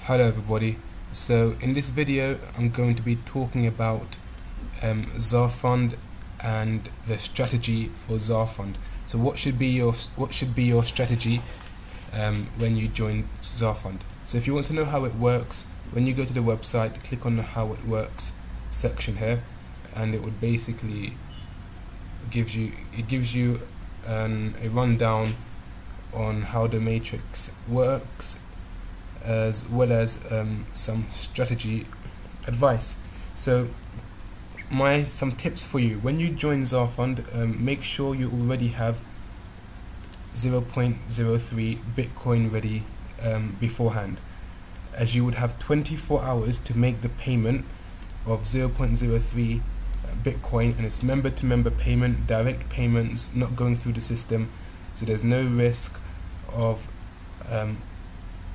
Hello everybody. So in this video I'm going to be talking about ZarFund and the strategy for ZarFund. So what should be your strategy when you join ZarFund? So if you want to know how it works, when you go to the website, click on the how it works section here, and it would basically gives you a rundown on how the matrix works, as well as some strategy advice. So some tips for you: when you join ZarFund, make sure you already have 0.03 Bitcoin ready beforehand, as you would have 24 hours to make the payment of 0.03 Bitcoin, and it's member-to-member payment, direct payments, not going through the system, so there's no risk of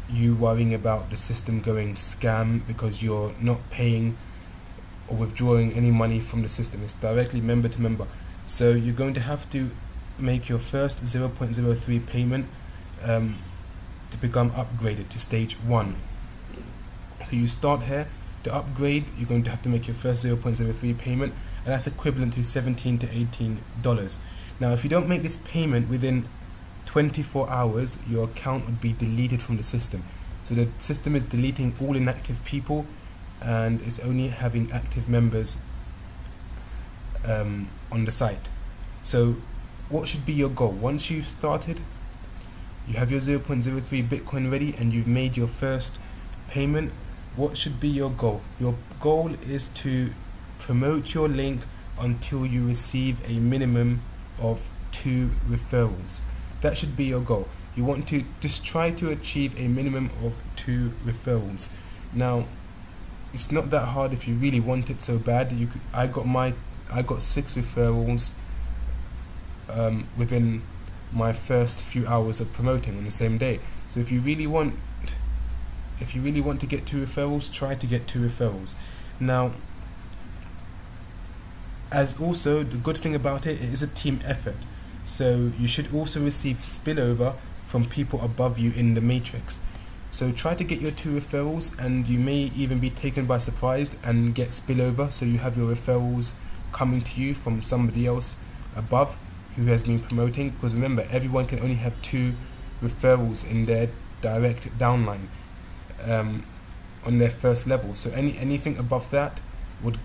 you worrying about the system going scam because you're not paying or withdrawing any money from the system. It's directly member to member. So you're going to have to make your first 0.03 payment to become upgraded to stage 1. So you start here. To upgrade, you're going to have to make your first 0.03 payment, and that's equivalent to $17 to $18. Now if you don't make this payment within 24 hours, your account would be deleted from the system. So the system is deleting all inactive people and is only having active members on the site. So what should be your goal? Once you've started, you have your 0.03 Bitcoin ready and you've made your first payment, what should be your goal? Your goal is to promote your link until you receive a minimum of 2 referrals. That should be your goal. You want to just try to achieve a minimum of 2 referrals. Now, it's not that hard if you really want it so bad. I got 6 referrals within my first few hours of promoting on the same day. So if you really want to get 2 referrals, try to get 2 referrals. Now, as also the good thing about it is a team effort. So you should also receive spillover from people above you in the matrix. So try to get your 2 referrals, and you may even be taken by surprise and get spillover, so you have your referrals coming to you from somebody else above who has been promoting. Because remember, everyone can only have 2 referrals in their direct downline on their first level. So anything above that would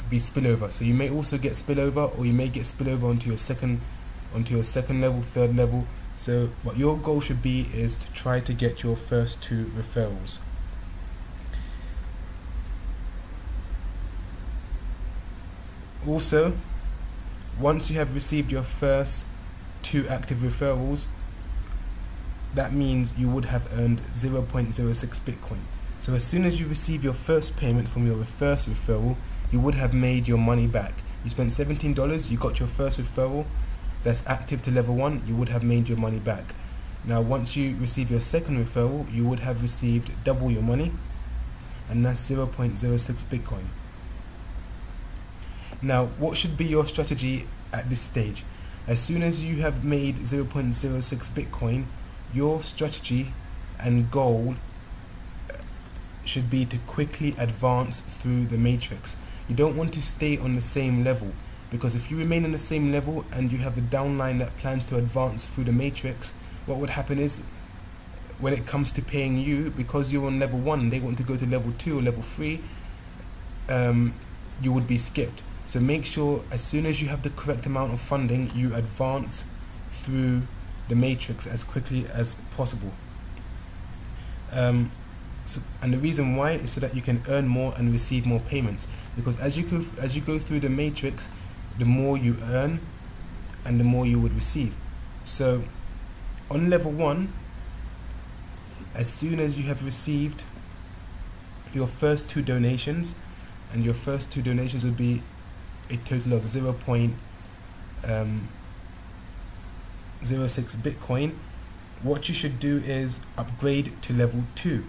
be spillover. So you may also get spillover, or you may get spillover onto your second level, third level. So what your goal should be is to try to get your first 2 referrals. Also, once you have received your first 2 active referrals, that means you would have earned 0.06 Bitcoin. So as soon as you receive your first payment from your first referral, you would have made your money back. You spent $17, you got your first referral that's active to level 1, you would have made your money back. Now once you receive your second referral, you would have received double your money, and that's 0.06 Bitcoin. Now what should be your strategy at this stage? As soon as you have made 0.06 Bitcoin, your strategy and goal should be to quickly advance through the matrix. You don't want to stay on the same level, because if you remain on the same level and you have a downline that plans to advance through the matrix, what would happen is, when it comes to paying you, because you're on level 1, they want to go to level 2 or level 3, you would be skipped. So make sure as soon as you have the correct amount of funding, you advance through the matrix as quickly as possible. And the reason why is so that you can earn more and receive more payments, because as you go through the matrix, the more you earn and the more you would receive. So on level 1, as soon as you have received your first 2 donations, and your first 2 donations would be a total of 0.06 Bitcoin, what you should do is upgrade to level 2,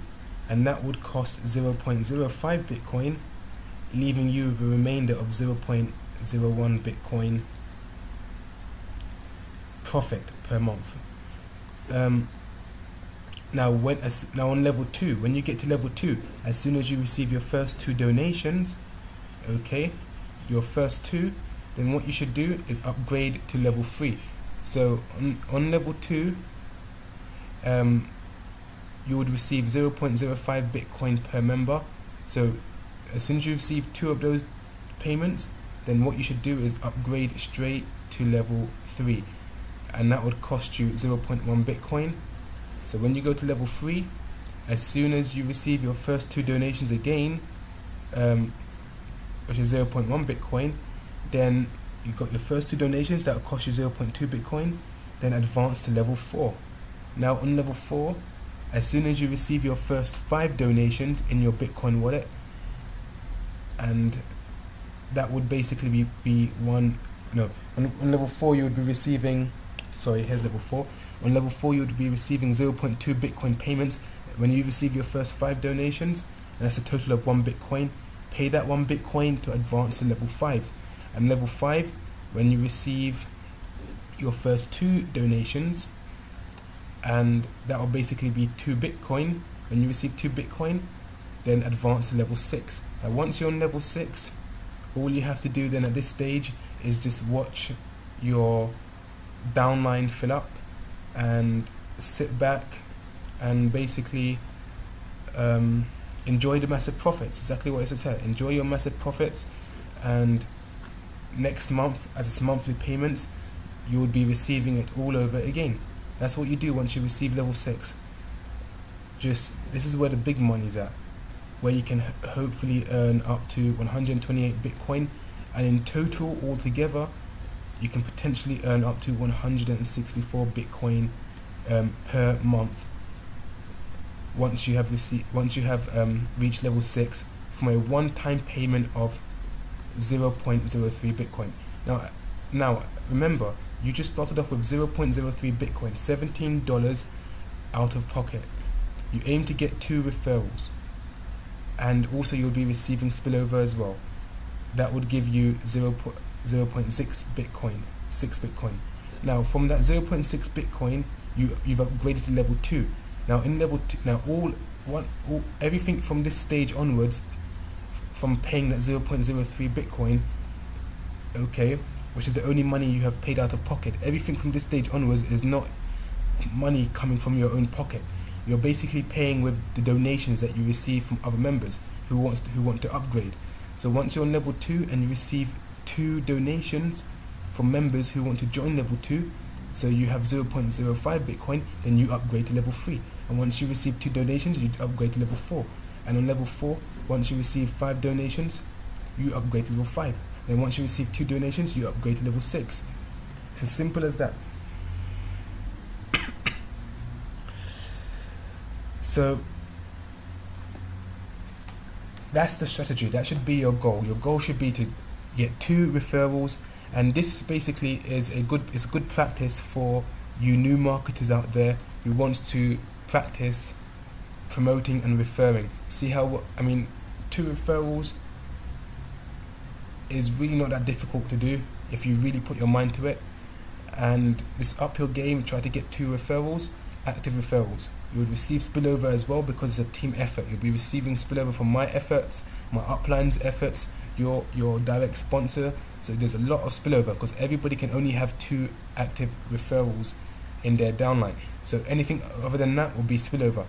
and that would cost 0.05 Bitcoin, leaving you the remainder of 0.01 Bitcoin profit per month. now on level 2, when you get to level 2, as soon as you receive your first 2 donations, okay, your first 2, then what you should do is upgrade to level 3. So on level 2, you would receive 0.05 Bitcoin per member. So as soon as you receive 2 of those payments, then what you should do is upgrade straight to level 3, and that would cost you 0.1 Bitcoin. So when you go to level 3, as soon as you receive your first 2 donations again, which is 0.1 Bitcoin, then you got your first 2 donations that will cost you 0.2 Bitcoin, then advance to level 4. Now on level 4, as soon as you receive your first 5 donations in your Bitcoin wallet, and that would basically be on level 4 you would be receiving, here's level 4. On level 4 you would be receiving 0.2 Bitcoin payments when you receive your first 5 donations, and that's a total of 1 Bitcoin. Pay that 1 Bitcoin to advance to level 5. And level 5, when you receive your first 2 donations, and that will basically be 2 Bitcoin. When you receive 2 Bitcoin, then advance to level 6. Now once you're on level 6, all you have to do then at this stage is just watch your downline fill up and sit back and basically enjoy the massive profits. Exactly what it says here. Enjoy your massive profits, and next month, as it's monthly payments, you would be receiving it all over again. That's what you do once you receive level 6. This is where the big money's at, where you can hopefully earn up to 128 Bitcoin, and in total altogether you can potentially earn up to 164 Bitcoin per month once you have reached level 6 from a one-time payment of 0.03 Bitcoin. Now remember, you just started off with 0.03 Bitcoin, $17 out of pocket. You aim to get 2 referrals, and also you'll be receiving spillover as well. That would give you 0.6 Bitcoin, 6 Bitcoin. Now from that 0.6 Bitcoin, you've upgraded to level 2. Now in level 2, everything from this stage onwards, from paying that 0.03 Bitcoin, okay, which is the only money you have paid out of pocket, everything from this stage onwards is not money coming from your own pocket. You're basically paying with the donations that you receive from other members who want to upgrade. So once you're on level 2 and you receive 2 donations from members who want to join level 2, so you have 0.05 Bitcoin, then you upgrade to level 3. And once you receive 2 donations, you upgrade to level 4. And on level 4, once you receive 5 donations, you upgrade to level 5. Then once you receive 2 donations, you upgrade to level 6. It's as simple as that. So that's the strategy. That should be your goal. Your goal should be to get 2 referrals, and this basically is a good practice for you new marketers out there who want to practice promoting and referring. See how 2 referrals is really not that difficult to do if you really put your mind to it. And this up your game, try to get 2 referrals, active referrals. You would receive spillover as well because it's a team effort. You'll be receiving spillover from my efforts, my upline's efforts, your direct sponsor. So there's a lot of spillover because everybody can only have 2 active referrals in their downline. So anything other than that will be spillover.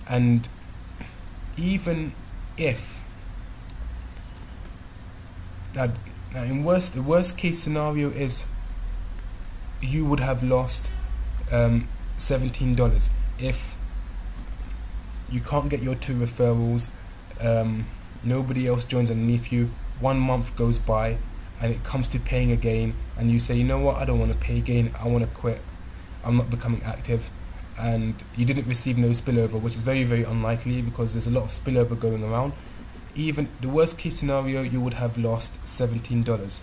And even if now the worst case scenario is you would have lost $17 if you can't get your 2 referrals, nobody else joins underneath you, 1 month goes by and it comes to paying again, and you say, you know what, I don't want to pay again, I want to quit, I'm not becoming active, and you didn't receive no spillover, which is very, very unlikely because there's a lot of spillover going around. Even the worst case scenario, you would have lost $17.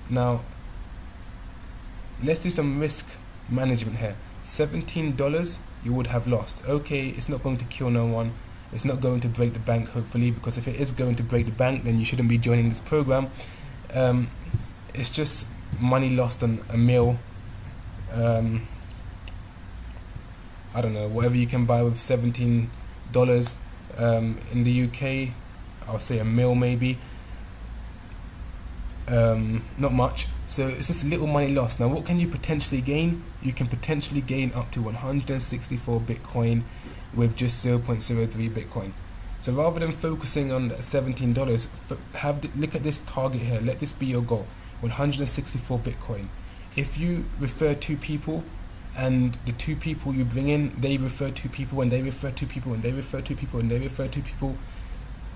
Now let's do some risk management here. $17 you would have lost. Okay, it's not going to kill no one, it's not going to break the bank, hopefully, because if it is going to break the bank, then you shouldn't be joining this program. It's just money lost on a meal, I don't know, whatever you can buy with $17 in the UK. I'll say a meal maybe. Not much. So it's just a little money lost. Now what can you potentially gain? You can potentially gain up to 164 Bitcoin with just 0.03 Bitcoin. So rather than focusing on that $17, look at this target here. Let this be your goal. 164 Bitcoin. If you refer 2 people, and the 2 people you bring in, they refer 2 people, and they refer 2 people, and they refer 2 people, and they refer 2 people,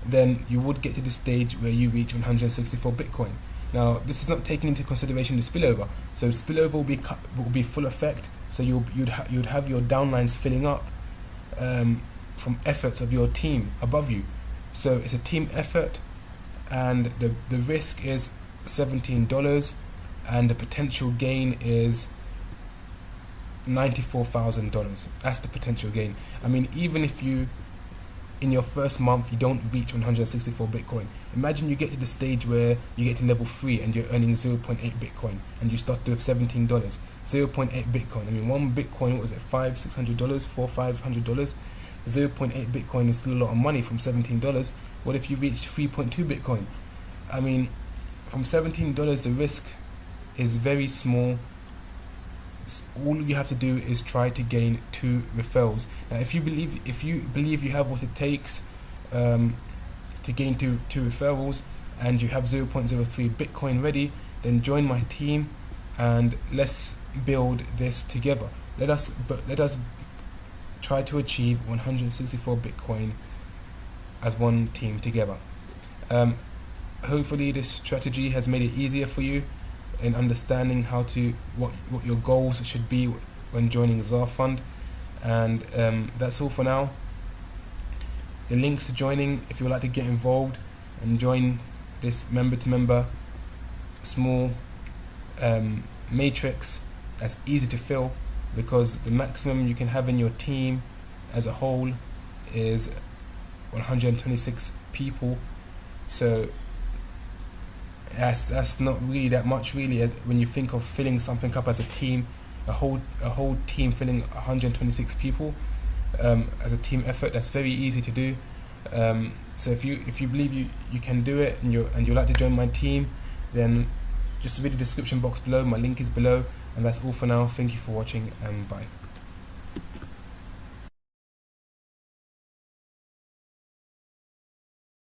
then you would get to the stage where you reach 164 Bitcoin. Now this is not taking into consideration the spillover. So spillover will be full effect. So you'd have your downlines filling up from efforts of your team above you. So it's a team effort, and the risk is $17, and the potential gain is $94,000. That's the potential gain. I mean, even if you, in your first month, you don't reach 164 Bitcoin. Imagine you get to the stage where you get to level 3 and you're earning 0.8 Bitcoin, and you start with $17. 0.8 Bitcoin. I mean, one Bitcoin, what was it, $500-600, $400-500? 0.8 Bitcoin is still a lot of money from $17. What if you reach 3.2 Bitcoin? I mean, from $17, the risk is very small. All you have to do is try to gain 2 referrals. Now, if you believe you have what it takes to gain two referrals, and you have 0.03 Bitcoin ready, then join my team and let's build this together. Let us try to achieve 164 Bitcoin as one team together. Hopefully this strategy has made it easier for you in understanding what your goals should be when joining ZarFund. And that's all for now. The links to joining, if you would like to get involved and join this member-to-member small matrix that's easy to fill, because the maximum you can have in your team as a whole is 126 people. So that's not really that much, really, when you think of filling something up as a team. A whole team filling 126 people as a team effort, that's very easy to do. So if you believe you can do it, and you'd like to join my team, then just read the description box below. My link is below, and that's all for now. Thank you for watching, and bye.